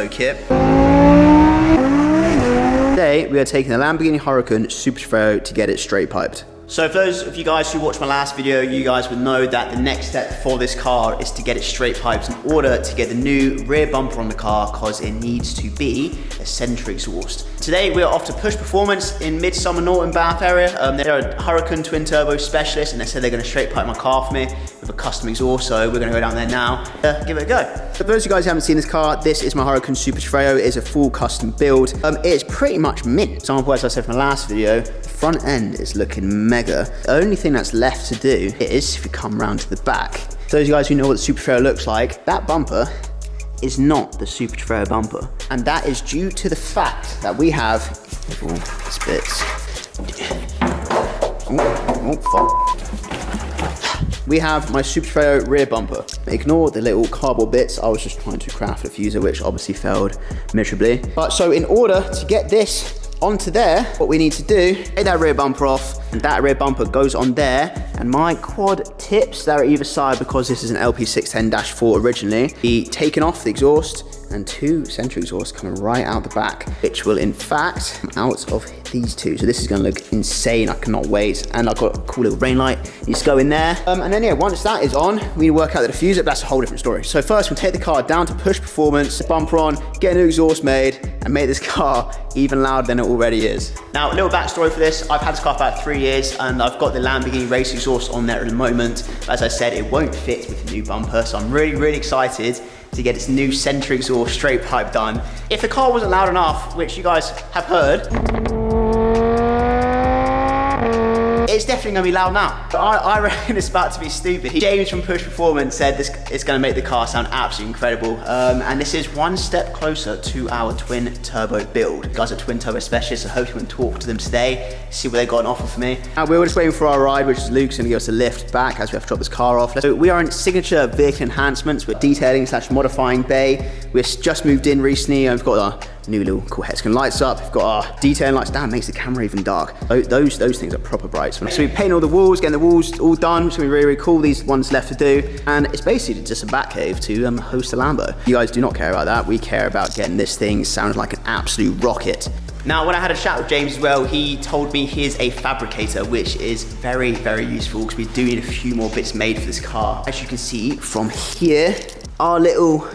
turbo kit. Today we are taking the Lamborghini Huracan Super Trofeo to get it straight piped. So for those of you guys who watched my last video, you guys would know that the next step for this car is to get it straight piped in order to get the new rear bumper on the car, because it needs to be a center exhaust. Today we are off to Push Performance in Midsummer Norton Bath area. They're a Huracan twin turbo specialist, and they said they're going to straight pipe my car for me with a custom exhaust, so we're going to go down there now, give it a go. So for those of you guys who haven't seen this car, this is my Huracan Super Trofeo. It is a full custom build. It's pretty much mint. Example, as I said from the last video, the front end is looking mega. The only thing that's left to do is if you come around to the back. For those of you guys who know what the Super Trofeo looks like, that bumper is not the Super Trofeo bumper. And that is due to the fact that we have little bits. We have my Super Trofeo rear bumper. Ignore the little cardboard bits. I was just trying to craft a fuser, which obviously failed miserably. But so in order to get this onto there, what we need to do, take that rear bumper off, and that rear bumper goes on there, and my quad tips that are either side, because this is an LP610-4 originally, be taken off the exhaust, and two center exhausts coming right out the back, which will in fact come out of these two. So this is gonna look insane, I cannot wait. And I've got a cool little rain light, needs to go in there. And then yeah, once that is on, we need to work out the diffuser, but that's a whole different story. So first we'll take the car down to Push Performance, bumper on, get a new exhaust made, and make this car even louder than it already is. Now, a little backstory for this, I've had this car for about 3 years, and I've got the Lamborghini race exhaust on there at the moment. As I said, it won't fit with the new bumper, so I'm really, really excited to get its new center exhaust straight pipe done. If the car wasn't loud enough, which you guys have heard, it's definitely gonna be loud now. I reckon it's about to be stupid. James from Push Performance said this is gonna make the car sound absolutely incredible. And this is one step closer to our twin turbo build. You guys are twin turbo specialists, so I hope you can talk to them today, see what they got on offer for me. We were just waiting for our ride, which is Luke's gonna give us a lift back as we have to drop this car off. So we are in signature vehicle enhancements with detailing / modifying bay. We've just moved in recently, and we've got our new little cool hexagon lights up. We've got our detailing lights down, makes the camera even dark. Those things are proper bright. So we're painting all the walls, getting the walls all done, which is gonna be really, really cool. These ones left to do. And it's basically just a bat cave to host a Lambo. You guys do not care about that. We care about getting this thing sounding like an absolute rocket. Now, when I had a chat with James as well, he told me he is a fabricator, which is very, very useful, because we do need a few more bits made for this car. As you can see from here, our little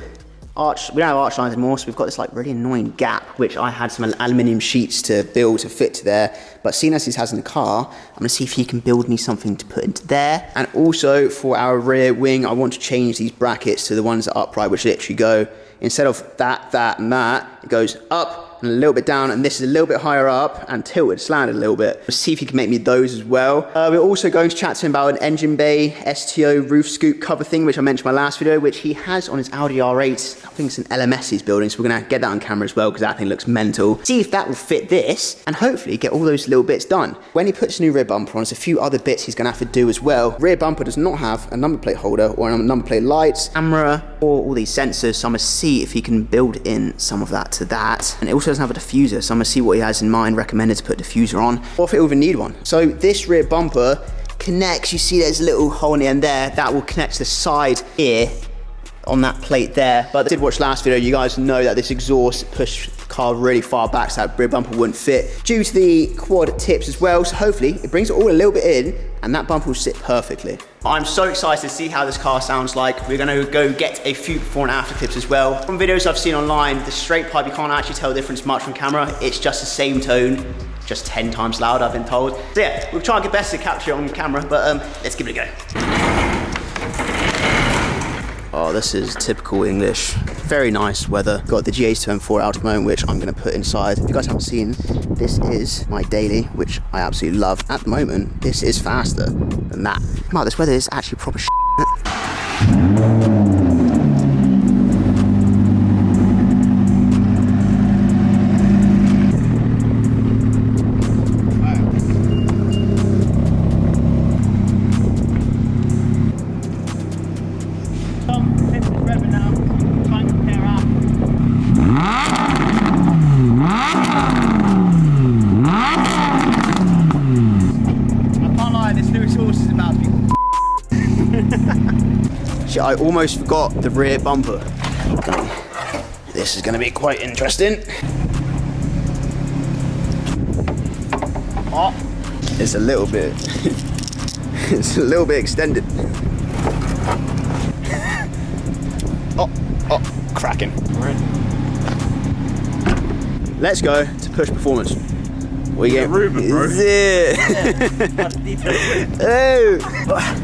arch, we don't have arch lines anymore, so we've got this like really annoying gap, which I had some aluminium sheets to build to fit to there. But seeing as this has in the car, I'm gonna see if he can build me something to put into there. And also for our rear wing, I want to change these brackets to the ones that are upright, which literally go, instead of that, and that, it goes up and a little bit down, and this is a little bit higher up and tilted, slanted a little bit. Let's see if he can make me those as well. We're also going to chat to him about an engine bay STO roof scoop cover thing, which I mentioned in my last video, which he has on his Audi R8. I think it's an LMS he's building, so we're gonna get that on camera as well, because that thing looks mental. See if that will fit this, and hopefully get all those little bits done. When he puts a new rear bumper on, there's a few other bits he's gonna have to do as well. Rear bumper does not have a number plate holder or a number plate lights, camera, or all these sensors, so I'm gonna see if he can build in some of that to that. And it also doesn't have a diffuser, so I'm gonna see what he has in mind, recommended to put a diffuser on, or if it will even need one. So this rear bumper connects, you see there's a little hole in the end there, that will connect to the side here on that plate there. But I did watch last video, you guys know that this exhaust pushed the car really far back, so that rear bumper wouldn't fit due to the quad tips as well. So hopefully it brings it all a little bit in, and that bumper will sit perfectly. I'm so excited to see how this car sounds like. We're gonna go get a few before and after clips as well. From videos I've seen online, the straight pipe, you can't actually tell the difference much from camera. It's just the same tone, just 10 times louder, I've been told. So yeah, we'll try and get best to capture it on camera, but let's give it a go. Oh, this is typical English. Very nice weather. Got the GH2M4 out at the moment, which I'm gonna put inside. If you guys haven't seen, this is my daily, which I absolutely love. At the moment, this is faster than that. Wow, this weather is actually proper shit. I almost forgot the rear bumper. This is going to be quite interesting. Oh, it's a little bit, it's a little bit extended. Oh, cracking. Right. Let's go to push performance. We get Ruben, bro. Yeah. Oh.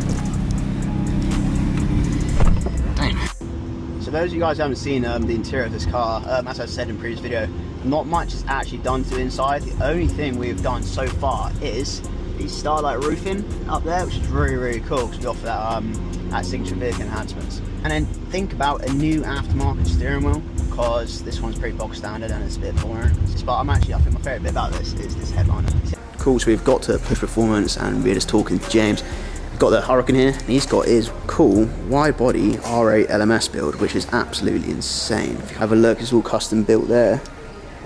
So those of you guys who haven't seen the interior of this car, as I said in the previous video, not much is actually done to the inside. The only thing we've done so far is the Starlight roofing up there, which is really, really cool because we offer that signature vehicle enhancements. And then think about a new aftermarket steering wheel, because this one's pretty bog standard and it's a bit boring. But I think my favourite bit about this is this headliner. Cool, so we've got to push performance and we're just talking to James. We've got the Huracan here, and he's got his cool wide body R8 LMS build, which is absolutely insane. If you have a look, it's all custom built there.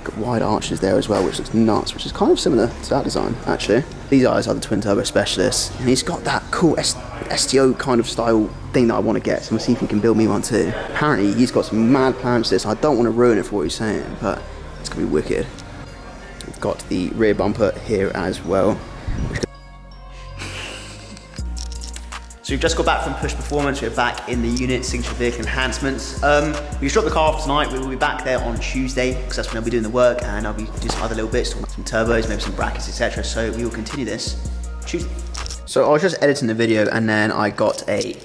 Got wide arches there as well, which looks nuts, which is kind of similar to that design actually. These guys are the twin turbo specialists, and he's got that cool STO kind of style thing that I want to get, so we'll see if he can build me one too. Apparently he's got some mad plans for this. I don't want to ruin it for what he's saying, but it's gonna be wicked. We've got the rear bumper here as well. So we've just got back from Push Performance. We're back in the unit, signature vehicle enhancements. We just dropped the car off tonight. We will be back there on Tuesday, because that's when I'll be doing the work, and I'll be doing some other little bits, some turbos, maybe some brackets, etc. So we will continue this Tuesday. So I was just editing the video, and then I got a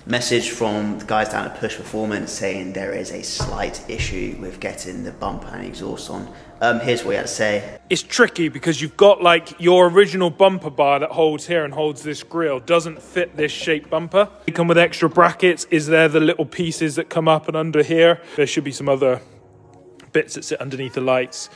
message from the guys down at Push Performance saying there is a slight issue with getting the bumper and exhaust on. Here's what we had to say. It's tricky because you've got like your original bumper bar that holds here and holds this grille doesn't fit this shape bumper. They come with extra brackets. Is there the little pieces that come up and under here? There should be some other bits that sit underneath the lights.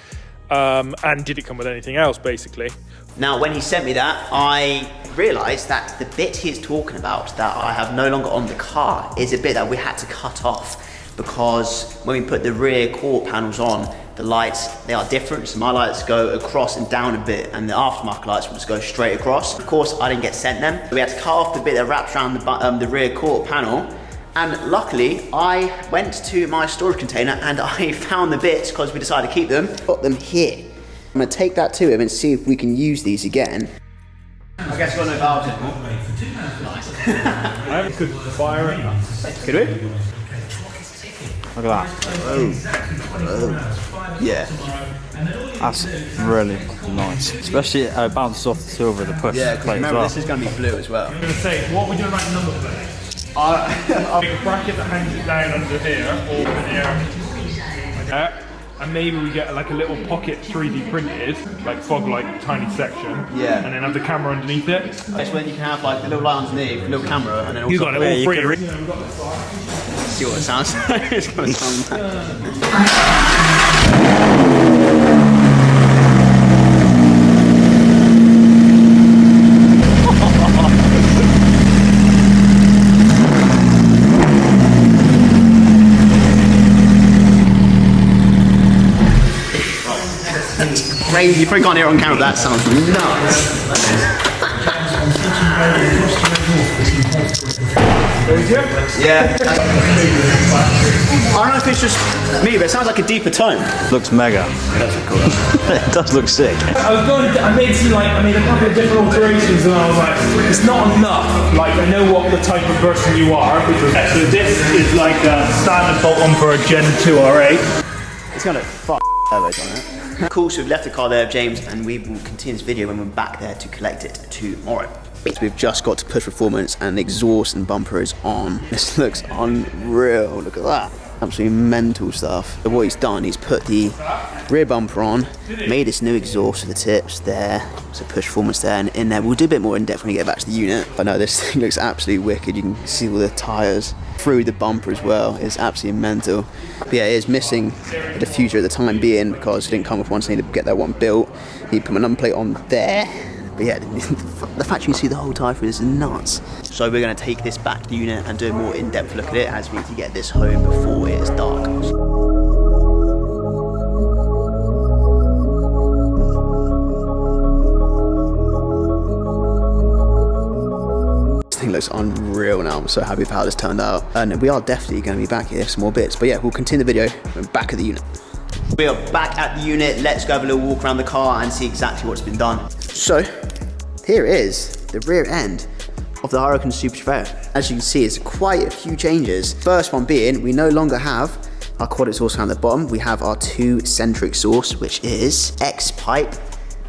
And did it come with anything else basically? Now, when he sent me that, I realised that the bit he's talking about that I have no longer on the car is a bit that we had to cut off, because when we put the rear quarter panels on, the lights, they are different. So my lights go across and down a bit, and the aftermarket lights will just go straight across. Of course, I didn't get sent them. We had to cut off the bit that wraps around the rear quarter panel. And luckily, I went to my storage container and I found the bits, because we decided to keep them. Got them here. I'm gonna take that to him and see if we can use these again. I guess we've got no valves anymore. Nice. I could fire it. Could we? Look at that. Oh. Yeah. That's really nice. Especially it bounces off the silver of the push Yeah, because plate remember, as well. this is going to be blue as well. I'm going to say, what are we doing about number plate? I'll make a bracket that hangs it down under here, or in here. And maybe we get like a little pocket 3D printed, like fog light tiny section. Yeah. And then have the camera underneath it. That's when you can have like the little light underneath, a little camera, and then also... You got it all free. See what it sounds like. It's going to sound crazy. You probably can't hear it on camera, but that sounds nuts. Yeah. I don't know if it's just me, but it sounds like a deeper tone. Looks mega. It does look sick. I made a couple of different alterations, and I was like, it's not enough. Like, I know what the type of person you are. So this is like a standard bolt-on for a Gen 2 R8. It's got a turbos on it. Cool, so we've left the car there, James, and we will continue this video when we're back there to collect it tomorrow. So we've just got to Push Performance and the exhaust and bumper is on. This looks unreal, look at that. Absolutely mental stuff. So what he's done, he's put the rear bumper on, made this new exhaust with the tips there, so Push Performance there, and in there. We'll do a bit more in depth when we get back to the unit. But no, this thing looks absolutely wicked. You can see all the tyres through the bumper as well. It's absolutely mental. But yeah, it is missing a diffuser at the time being, because it didn't come with one, so I need to get that one built. Need to put my number plate on there. But yeah, the fact you can see the whole tyre through this is nuts. So we're going to take this back to the unit and do a more in-depth look at it, as we need to get this home before it is dark. This thing looks looks unreal now. I'm so happy with how this turned out. And we are definitely going to be back here for some more bits. But yeah, we'll continue the video when we're back at the unit. We are back at the unit. Let's go have a little walk around the car and see exactly what's been done. So here is the rear end of the Huracan Super Trofeo. As you can see, it's quite a few changes. First one being, we no longer have our quad exhaust fan at the bottom. We have our 2 exhaust, which is X-pipe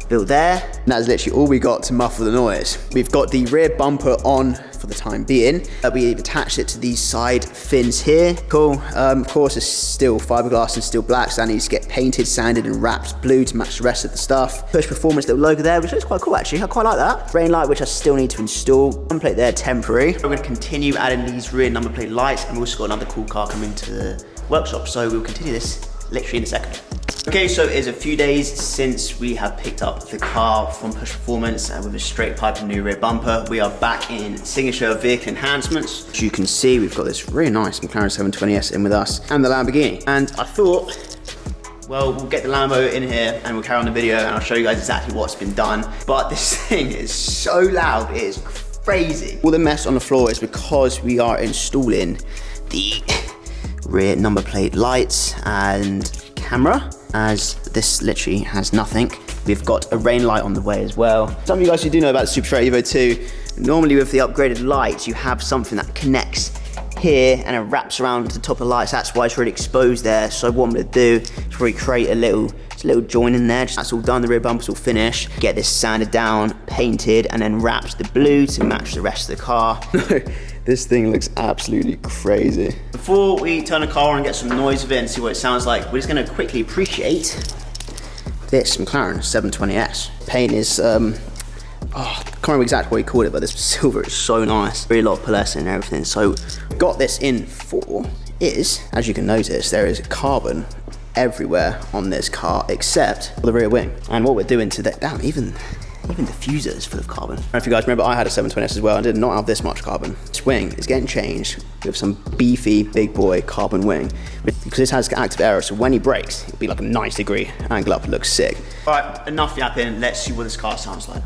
built there. And that's literally all we got to muffle the noise. We've got the rear bumper on for the time being. We've attached it to these side fins here. Cool. Of course, it's still fiberglass and still black, so that needs to get painted, sanded, and wrapped blue to match the rest of the stuff. Push Performance little logo there, which looks quite cool actually. I quite like that. Rain light, which I still need to install. Number plate there, temporary. We're going to continue adding these rear number plate lights, and we've also got another cool car coming to the workshop, so we'll continue this literally in a second. Okay, so it's a few days since we have picked up the car from Push Performance with a straight pipe and new rear bumper. We are back in signature vehicle enhancements. As you can see, we've got this really nice McLaren 720S in with us and the Lamborghini. And I thought, well, we'll get the Lambo in here and we'll carry on the video and I'll show you guys exactly what's been done. But this thing is so loud, it is crazy. All the mess on the floor is because we are installing the rear number plate lights and camera, as this literally has nothing. We've got a rain light on the way as well. Some of you guys who do know about the Super Trofeo Evo 2, normally with the upgraded lights, you have something that connects here and it wraps around the top of the lights. That's why it's really exposed there. So what I'm gonna do is really create a little joint in there. That's all done, the rear bumper's all finished. Get this sanded down, painted, and then wrapped the blue to match the rest of the car. This thing looks absolutely crazy. Before we turn the car on and get some noise of it and see what it sounds like, we're just gonna quickly appreciate this McLaren 720S. Paint is, I can't remember exactly what he called it, but this silver is so nice. Really a lot of pearlescent and everything. So got this in for is, as you can notice, there is carbon everywhere on this car except for the rear wing. And what we're doing to that, damn, even the diffuser is full of carbon. I don't know if you guys remember, I had a 720S as well and did not have this much carbon. This wing is getting changed with some beefy big boy carbon wing because this has active aero, so when he brakes, it'll be like a 90-degree angle up. It looks sick. All right, enough yapping. Let's see what this car sounds like.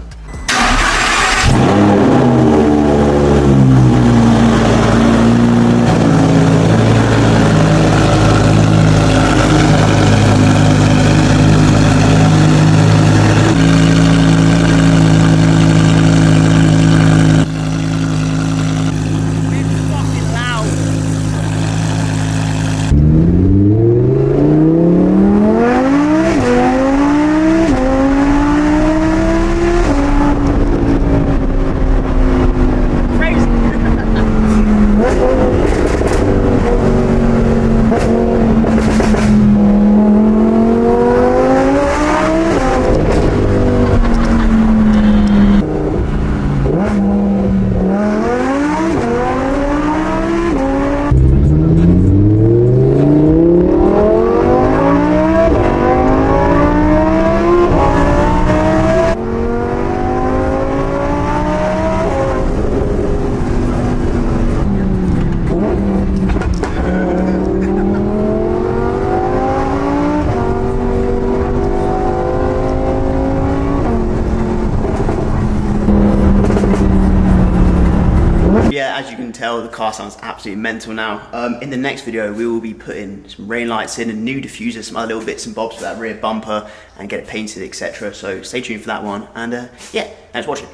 Yeah, as you can tell, the car sounds absolutely mental now. In the next video, we will be putting some rain lights in, a new diffuser, some other little bits and bobs for that rear bumper, and get it painted, etc. So stay tuned for that one. And yeah, thanks for watching.